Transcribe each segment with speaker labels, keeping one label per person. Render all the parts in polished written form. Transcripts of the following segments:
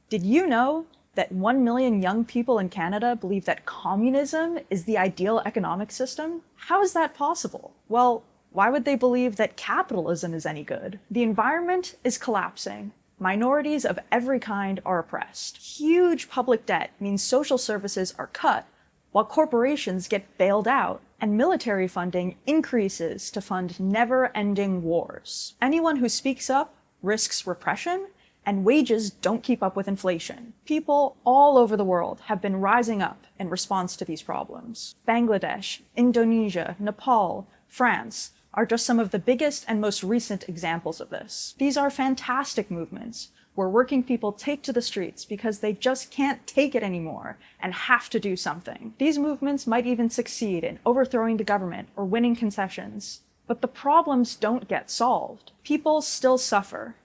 Speaker 1: Did you know that 1 million young people in Canada believe that communism is the ideal economic system? How is that possible? Well, why would they believe that capitalism is any good? The environment is collapsing. Minorities of every kind are oppressed. Huge public debt means social services are cut, while corporations get bailed out, and military funding increases to fund never-ending wars. Anyone who speaks up risks repression, and wages don't keep up with inflation. People all over the world have been rising up in response to these problems. Bangladesh, Indonesia, Nepal, France are just some of the biggest and most recent examples of this. These are fantastic movements where working people take to the streets because they just can't take it anymore and have to do something. These movements might even succeed in overthrowing the government or winning concessions. But the problems don't get solved. People still suffer.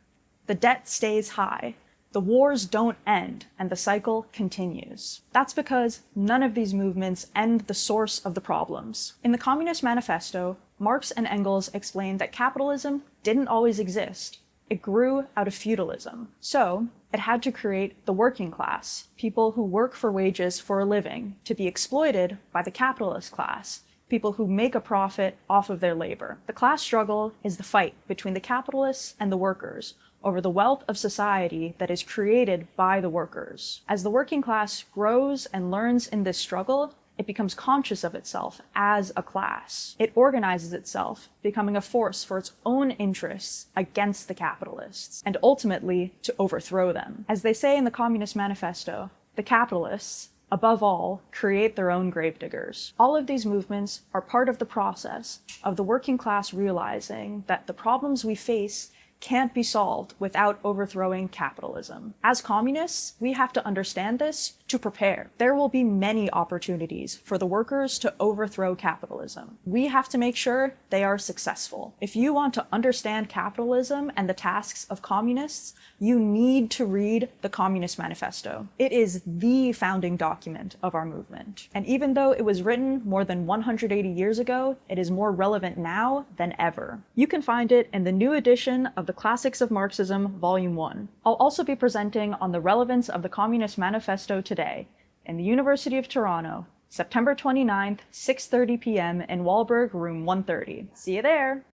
Speaker 1: The debt stays high. The wars don't end, and the cycle continues. That's because none of these movements end the source of the problems. In the Communist Manifesto, Marx and Engels explained that capitalism didn't always exist. It grew out of feudalism. So, it had to create the working class, people who work for wages for a living, to be exploited by the capitalist class, people who make a profit off of their labor. The class struggle is the fight between the capitalists and the workers over the wealth of society that is created by the workers. As the working class grows and learns in this struggle, it becomes conscious of itself as a class. It organizes itself, becoming a force for its own interests against the capitalists, and ultimately to overthrow them. As they say in the Communist Manifesto, the capitalists, above all, create their own gravediggers. All of these movements are part of the process of the working class realizing that the problems we face can't be solved without overthrowing capitalism. As communists, we have to understand this to prepare. There will be many opportunities for the workers to overthrow capitalism. We have to make sure they are successful. If you want to understand capitalism and the tasks of communists, you need to read the Communist Manifesto. It is the founding document of our movement. And even though it was written more than 180 years ago, it is more relevant now than ever. You can find it in the new edition of the Classics of Marxism, Volume 1. I'll also be presenting on the relevance of the Communist Manifesto today in the University of Toronto, September 29th, 6:30 p.m. in Wahlberg, room 130. See you there!